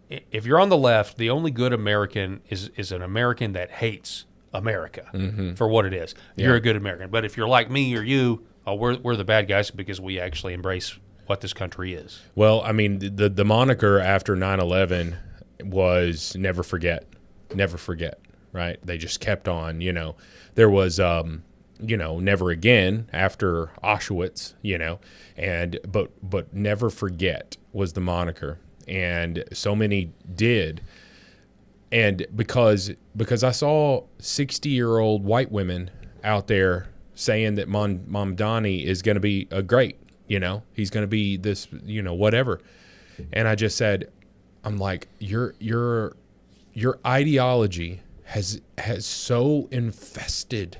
if you're on the left, the only good American is an American that hates America for what it is. You're a good American. But if you're like me or you, we're the bad guys because we actually embrace what this country is. Well, I mean, the moniker after 9/11 was never forget, right? They just kept on, There was, never again after Auschwitz, but never forget was the moniker. And so many did. And because I saw 60-year-old white women out there saying that Mamdani is going to be a great, he's going to be this, whatever. And I just said, I'm like, your ideology has so infested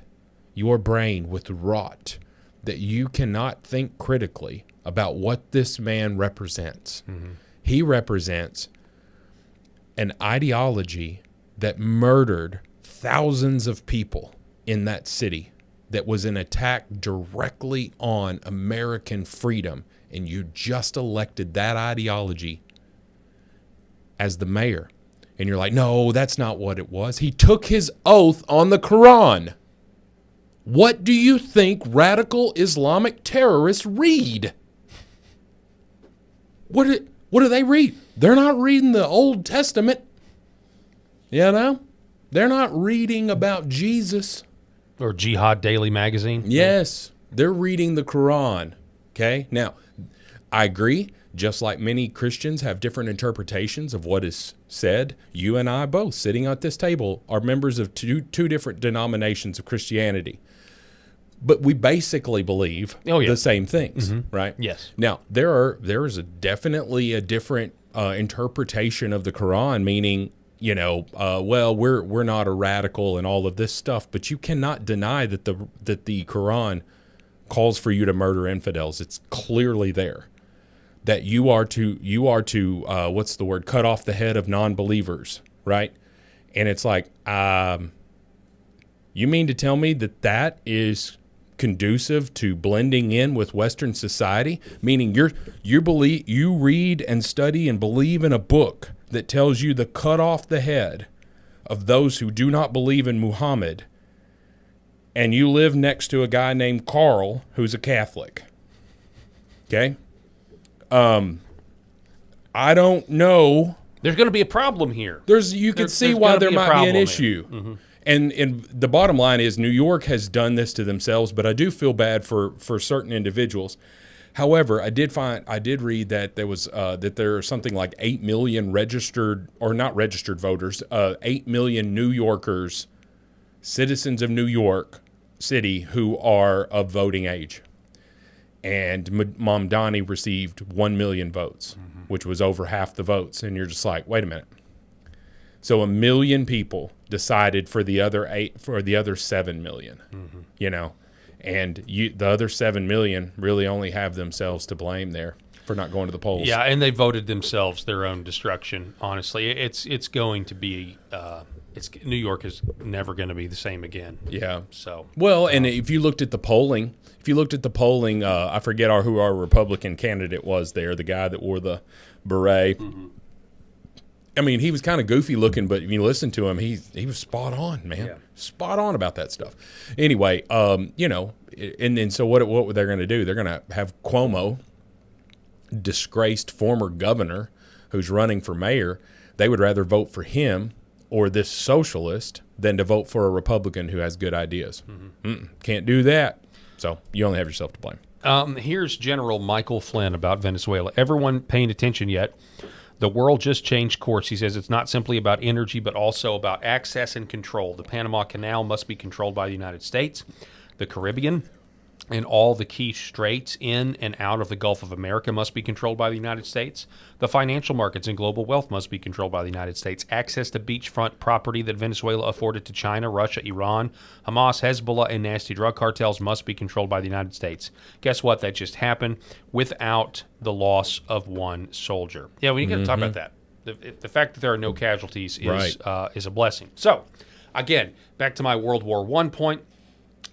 your brain with rot that you cannot think critically about what this man represents. He represents an ideology that murdered thousands of people in that city. That was an attack directly on American freedom, and you just elected that ideology as the mayor. And you're like, no, that's not what it was. He took his oath on the Quran. What do you think radical Islamic terrorists read? What do they read? They're not reading the Old Testament. They're not reading about Jesus. Or Jihad Daily Magazine. Yes, they're reading the Quran. Okay, now, I agree. Just like many Christians have different interpretations of what is said, you and I both, sitting at this table, are members of two different denominations of Christianity. But we basically believe the same things, right? Yes. Now, there is definitely a different interpretation of the Quran, meaning, we're not a radical and all of this stuff, but you cannot deny that the Quran calls for you to murder infidels. It's clearly there. That you are to what's the word? Cut off the head of non-believers, right? And it's like, you mean to tell me that is conducive to blending in with Western society? Meaning you read and study and believe in a book that tells you to cut off the head of those who do not believe in Muhammad, and you live next to a guy named Carl who's a Catholic, okay? I don't know. There's going to be a problem here. You can see why there might be an issue. Mm-hmm. And the bottom line is New York has done this to themselves, but I do feel bad for certain individuals. However, I did read that there was that there are something like 8 million registered, or not registered voters, 8 million New Yorkers, citizens of New York City, who are of voting age. And Mamdani received 1 million votes, which was over half the votes. And you're just like, wait a minute. So 1 million people decided for the other 7 million, you know, and the other 7 million really only have themselves to blame there for not going to the polls. Yeah, and they voted themselves their own destruction. Honestly, it's going to be New York is never going to be the same again. Yeah. So well, and if you looked at the polling, I forget who our Republican candidate was there, the guy that wore the beret. Mm-hmm. I mean, he was kind of goofy looking, but if you listen to him, he was spot on, man. Yeah. Spot on about that stuff. Anyway, you know, and so what they're going to do? They're going to have Cuomo, disgraced former governor who's running for mayor. They would rather vote for him or this socialist than to vote for a Republican who has good ideas. Mm-hmm. Can't do that. So you only have yourself to blame. Here's General Michael Flynn about Venezuela. Everyone paying attention yet? The world just changed course. He says it's not simply about energy, but also about access and control. The Panama Canal must be controlled by the United States, the Caribbean, and all the key straits in and out of the Gulf of America must be controlled by the United States. The financial markets and global wealth must be controlled by the United States. Access to beachfront property that Venezuela afforded to China, Russia, Iran, Hamas, Hezbollah, and nasty drug cartels must be controlled by the United States. Guess what? That just happened without the loss of one soldier. Yeah, we got to talk about that. The fact that there are no casualties is a blessing. So, again, back to my World War I point.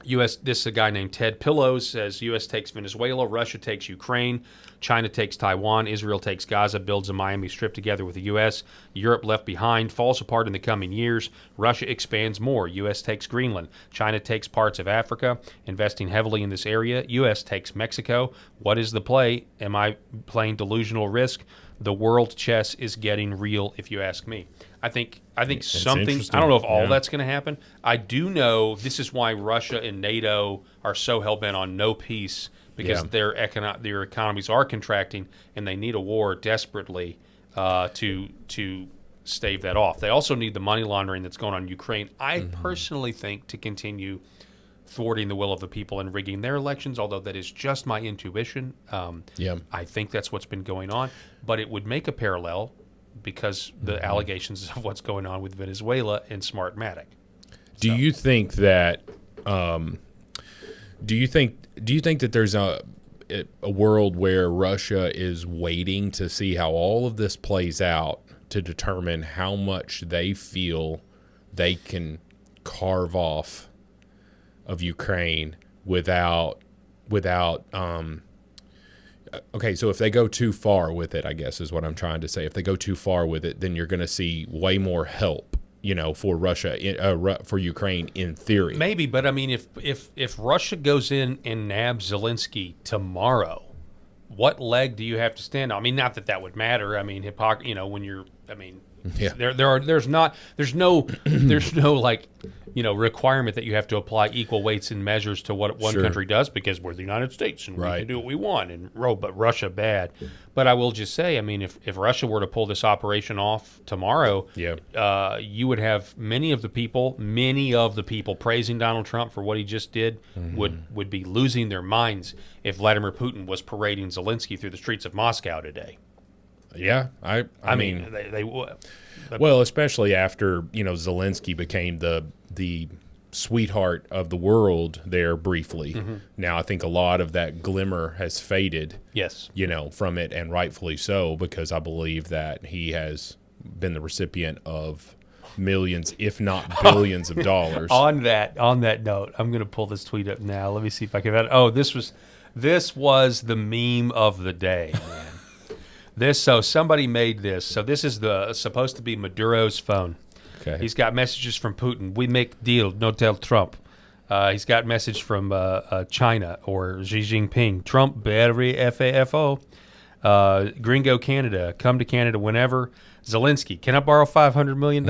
This is a guy named Ted Pillows, says U.S. takes Venezuela, Russia takes Ukraine, China takes Taiwan, Israel takes Gaza, builds a Miami Strip together with the U.S., Europe left behind, falls apart in the coming years, Russia expands more, U.S. takes Greenland, China takes parts of Africa, investing heavily in this area, U.S. takes Mexico. What is the play? Am I playing delusional risk? The world chess is getting real, if you ask me. I think something. I don't know if all that's going to happen. I do know this is why Russia and NATO are so hell bent on no peace, because their economies are contracting and they need a war desperately to stave that off. They also need the money laundering that's going on in Ukraine. I personally think to continue thwarting the will of the people and rigging their elections, although that is just my intuition. I think that's what's been going on, but it would make a parallel because the allegations of what's going on with Venezuela and Smartmatic. Do you think that? Do you think that there's a world where Russia is waiting to see how all of this plays out to determine how much they feel they can carve off of Ukraine without okay, so if they go too far with it, I guess is what I'm trying to say. If they go too far with it, then you're going to see way more help, you know, for Russia, for Ukraine in theory. Maybe, but I mean, if Russia goes in and nabs Zelensky tomorrow, what leg do you have to stand on? I mean, not that would matter. I mean, you know, when you're, I mean, there's no like, you know, requirement that you have to apply equal weights and measures to what one country does, because we're the United States and we can do what we want, and but Russia bad. But I will just say, I mean, if Russia were to pull this operation off tomorrow, you would have many of the people praising Donald Trump for what he just did would be losing their minds if Vladimir Putin was parading Zelensky through the streets of Moscow today. Yeah, I mean they would. Well, especially after, you know, Zelensky became the sweetheart of the world there briefly. Now I think a lot of that glimmer has faded. Yes, you know, from it, and rightfully so, because I believe that he has been the recipient of millions, if not billions, of dollars. On that note, I'm going to pull this tweet up now. Let me see if I can. Oh, this was the meme of the day, man. So somebody made this. So this is supposed to be Maduro's phone. Okay. He's got messages from Putin. We make deal, no tell Trump. He's got a message from China or Xi Jinping. Trump, battery FAFO. Gringo Canada, come to Canada whenever. Zelensky, can I borrow $500 million?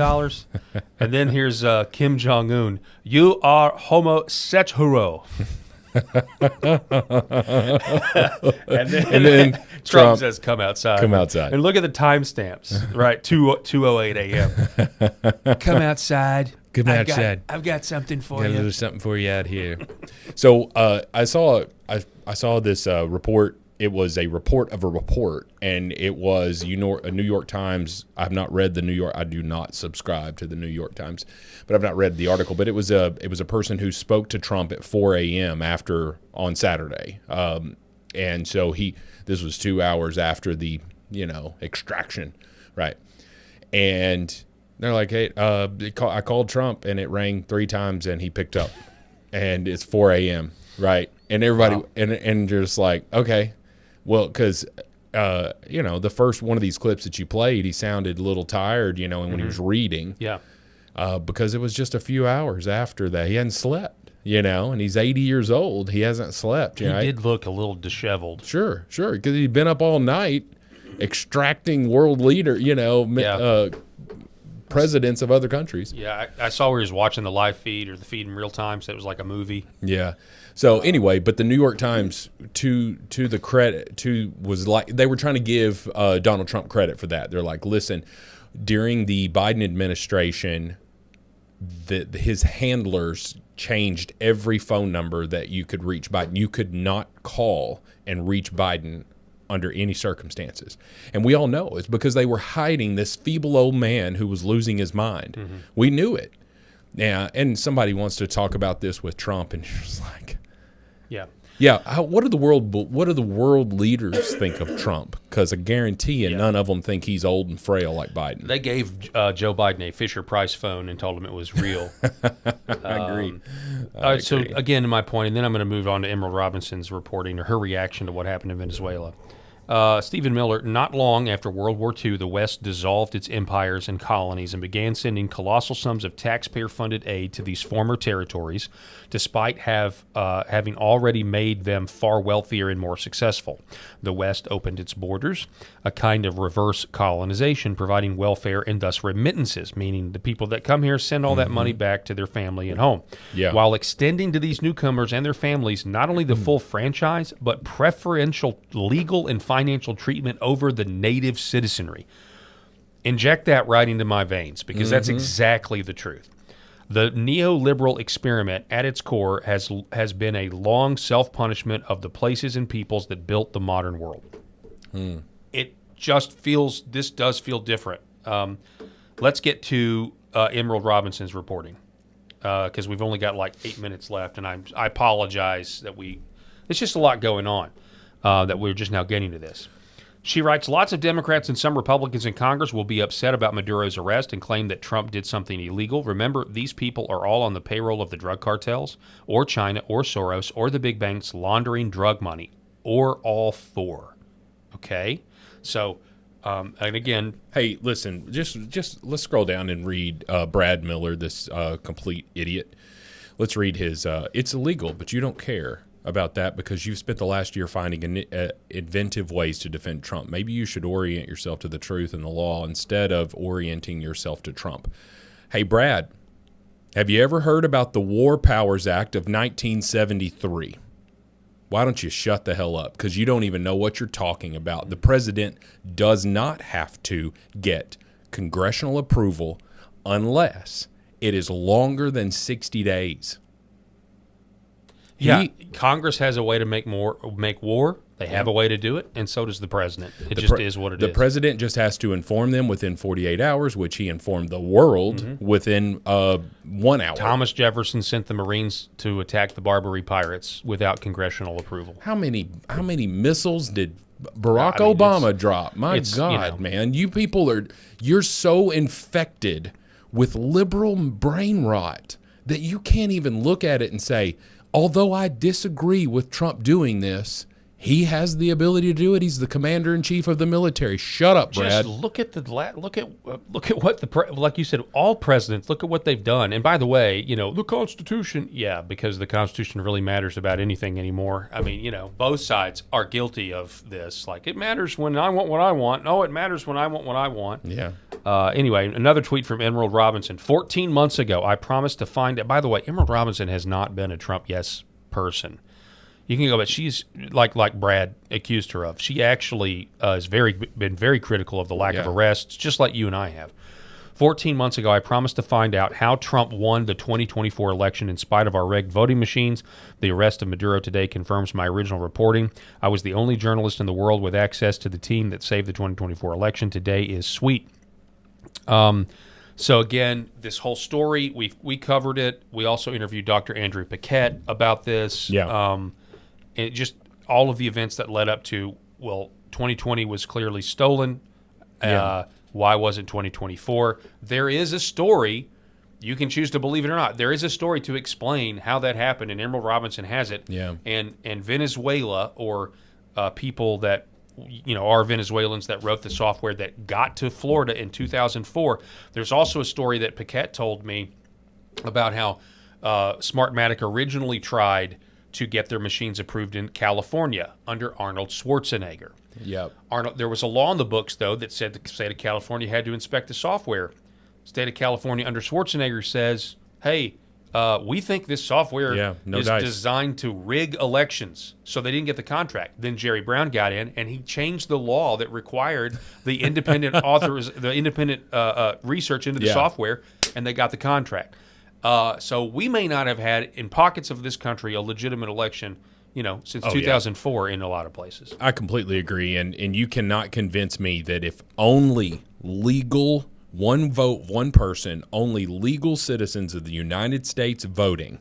And then here's Kim Jong-un. You are homosexual. and then Trump says, come outside. Come outside. And look at the timestamps, right? 2:08 a.m. Come outside. Come outside. I've got something for Got you. a little something for you out here. So I saw this report. It was a report of a report, and it was a New York Times. I've not read the New York. I do not subscribe to the New York Times, but I've not read the article. But it was a person who spoke to Trump at 4 a.m. on Saturday, and so this was 2 hours after the extraction, right? And they're like, hey, I called Trump, and it rang 3 times, and he picked up, and it's 4 a.m. right? And everybody and just like, okay. Well, because, the first one of these clips that you played, he sounded a little tired, and when he was reading. Yeah. Because it was just a few hours after that. He hadn't slept, and he's 80 years old. He hasn't slept. He did look a little disheveled. Sure, because he'd been up all night extracting world leader, presidents of other countries. Yeah, I saw where he was watching the live feed or the feed in real time, so it was like a movie. Yeah. So anyway, but the New York Times, was like they were trying to give Donald Trump credit for that. They're like, listen, during the Biden administration, his handlers changed every phone number that you could reach Biden. You could not call and reach Biden under any circumstances. And we all know it's because they were hiding this feeble old man who was losing his mind. Mm-hmm. We knew it. Yeah, and somebody wants to talk about this with Trump, and you're just like, yeah. What do the world leaders think of Trump? Because I guarantee you, none of them think he's old and frail like Biden. They gave Joe Biden a Fisher-Price phone and told him it was real. I agree. So again, to my point, and then I'm going to move on to Emerald Robinson's reporting or her reaction to what happened in Venezuela. Stephen Miller, not long after World War II, the West dissolved its empires and colonies and began sending colossal sums of taxpayer-funded aid to these former territories, despite having already made them far wealthier and more successful. The West opened its borders, a kind of reverse colonization, providing welfare and thus remittances, meaning the people that come here send all that money back to their family at home, while extending to these newcomers and their families not only the full franchise, but preferential legal and financial treatment over the native citizenry. Inject that right into my veins, because that's exactly the truth. The neoliberal experiment at its core has been a long self-punishment of the places and peoples that built the modern world. It just does feel different. Let's get to Emerald Robinson's reporting, because we've only got like 8 minutes left, and I apologize that it's just a lot going on. That we're just now getting to this. She writes, lots of Democrats and some Republicans in Congress will be upset about Maduro's arrest and claim that Trump did something illegal. Remember, these people are all on the payroll of the drug cartels, or China, or Soros, or the big banks laundering drug money, or all four. Okay? So, and again... Hey, listen, just let's scroll down and read Brad Miller, this complete idiot. Let's read his, it's illegal, but you don't care about that because you've spent the last year finding inventive ways to defend Trump. Maybe you should orient yourself to the truth and the law instead of orienting yourself to Trump. Hey, Brad, have you ever heard about the War Powers Act of 1973? Why don't you shut the hell up? Because you don't even know what you're talking about. The president does not have to get congressional approval unless it is longer than 60 days. Congress has a way to make war. They have a way to do it, and so does the president. It just is what it is. The president just has to inform them within 48 hours, which he informed the world within 1 hour. Thomas Jefferson sent the Marines to attack the Barbary pirates without congressional approval. How many missiles did Barack Obama drop? My God, man. You people you're so infected with liberal brain rot that you can't even look at it and say, although I disagree with Trump doing this, He has the ability to do it. He's the commander-in-chief of the military. Shut up, Brad. Just look at what like you said, all presidents, look at what they've done. And by the way, the Constitution, because the Constitution really matters about anything anymore. I mean, both sides are guilty of this. Like, it matters when I want what I want. No, it matters when I want what I want. Yeah. Anyway, another tweet from Emerald Robinson. 14 months ago, I promised to find it. By the way, Emerald Robinson has not been a Trump yes person. You can go, but she's like Brad accused her of. She actually has been very critical of the lack of arrests, just like you and I have. 14 months ago, I promised to find out how Trump won the 2024 election in spite of our rigged voting machines. The arrest of Maduro today confirms my original reporting. I was the only journalist in the world with access to the team that saved the 2024 election. Today is sweet. So again, this whole story, we covered it. We also interviewed Dr. Andrew Paquette about this. Yeah. And just all of the events that led up to, 2020 was clearly stolen. Yeah. Why wasn't 2024? There is a story. You can choose to believe it or not. There is a story to explain how that happened, and Emerald Robinson has it. Yeah. And Venezuela, or people that are Venezuelans that wrote the software that got to Florida in 2004. There's also a story that Paquette told me about how Smartmatic originally tried to get their machines approved in California under Arnold Schwarzenegger. Yep. There was a law in the books, though, that said the state of California had to inspect the software. State of California under Schwarzenegger says, hey, we think this software is designed to rig elections. So they didn't get the contract. Then Jerry Brown got in, and he changed the law that required the independent research into the software, and they got the contract. So we may not have had, in pockets of this country, a legitimate election, since 2004 in a lot of places. I completely agree, and you cannot convince me that if only legal, one vote, one person, only legal citizens of the United States voting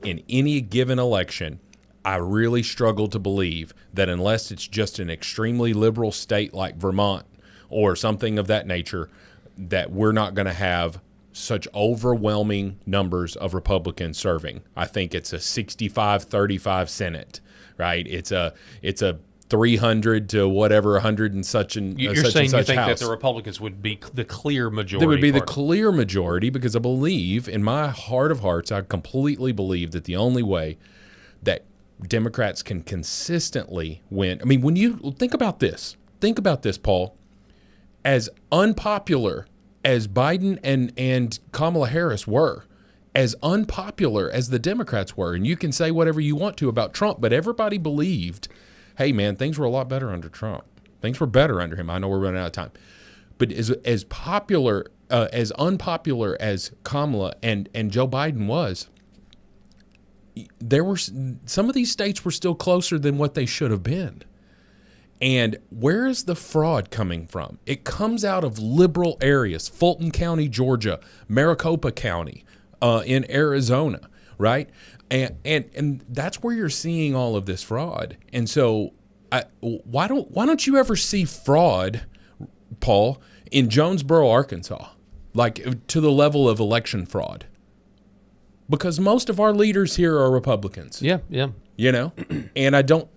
in any given election, I really struggle to believe that unless it's just an extremely liberal state like Vermont or something of that nature, that we're not going to have such overwhelming numbers of Republicans serving. I think it's a 65-35 Senate, right? It's a 300 to whatever 100 and such and you're such saying and such you think house. that the Republicans would be the clear majority? They would be the clear majority, because I believe, in my heart of hearts, I completely believe that the only way that Democrats can consistently win. I mean, when you think about this, Paul, as unpopular as Biden and Kamala Harris were, as unpopular as the Democrats were, and you can say whatever you want to about Trump, but everybody believed, hey, man, things were a lot better under Trump. Things were better under him. I know we're running out of time. But as unpopular as Kamala and Joe Biden was, there were some of these states were still closer than what they should have been. And where is the fraud coming from? It comes out of liberal areas, Fulton County, Georgia, Maricopa County, in Arizona, right? And that's where you're seeing all of this fraud. And so, why don't you ever see fraud, Paul, in Jonesboro, Arkansas, like to the level of election fraud? Because most of our leaders here are Republicans. Yeah. And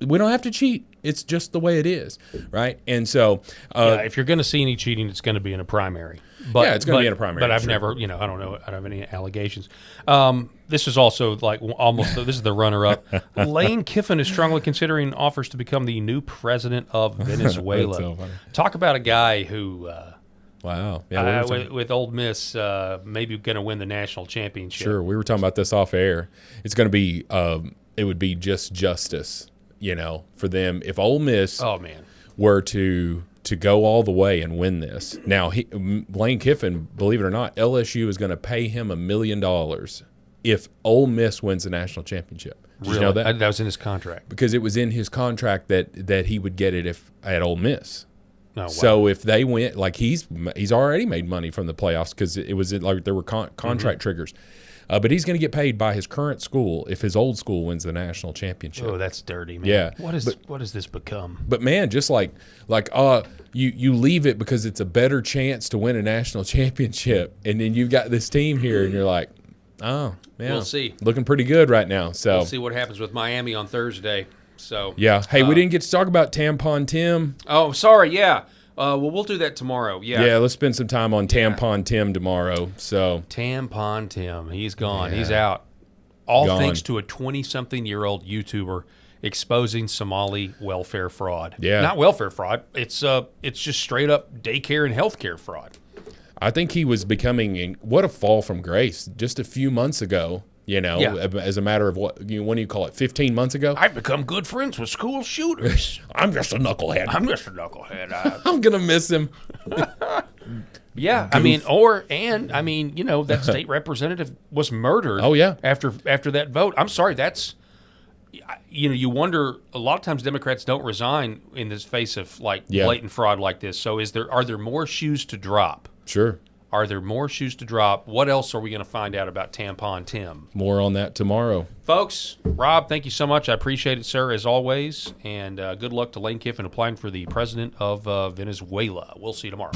we don't have to cheat. It's just the way it is, right? And so, if you're going to see any cheating, it's going to be in a primary. But, it's going to be in a primary. But I've never, I don't know, I don't have any allegations. This is also like this is the runner-up. Lane Kiffin is strongly considering offers to become the new president of Venezuela. That's so funny. Talk about a guy who, wow, yeah, with Ole Miss, maybe going to win the national championship. Sure, we were talking about this off air. It's going to be, it would be just justice, for them if Ole Miss were to go all the way and win this. Now, Lane Kiffin, believe it or not, LSU is going to pay him $1 million if Ole Miss wins the national championship. Did you know that? That was in his contract. Because it was in his contract that he would get it at Ole Miss. Oh, wow. So if they win, like he's already made money from the playoffs because it was like there were contract triggers. But he's going to get paid by his current school if his old school wins the national championship. Oh, that's dirty, man. Yeah. What has this become? But man, just like you leave it because it's a better chance to win a national championship, and then you've got this team here, and you're like, oh, yeah, we'll see. Looking pretty good right now. So we'll see what happens with Miami on Thursday. So Yeah. Hey, we didn't get to talk about Tampon Tim. Oh, sorry. Yeah. Well, we'll do that tomorrow. Yeah. Yeah, let's spend some time on Tampon Tim tomorrow. So Tampon Tim. He's gone. Yeah. He's out. All Gone. thanks to a 20-something-year-old YouTuber exposing Somali welfare fraud. Yeah. Not welfare fraud. It's just straight up daycare and healthcare fraud. I think he was becoming what a fall from grace just a few months ago. You know, Yeah. as a matter of what do you call it? 15 months ago. I've become good friends with school shooters. I'm just a knucklehead. I'm just a knucklehead. I'm gonna miss him. Yeah, I mean, that state representative was murdered. Oh, yeah. after that vote. I'm sorry, that's you wonder. A lot of times Democrats don't resign in the face of blatant fraud like this. So are there more shoes to drop? Sure. Are there more shoes to drop? What else are we going to find out about Tampon Tim? More on that tomorrow. Folks, Rob, thank you so much. I appreciate it, sir, as always. And good luck to Lane Kiffin applying for the president of Venezuela. We'll see you tomorrow.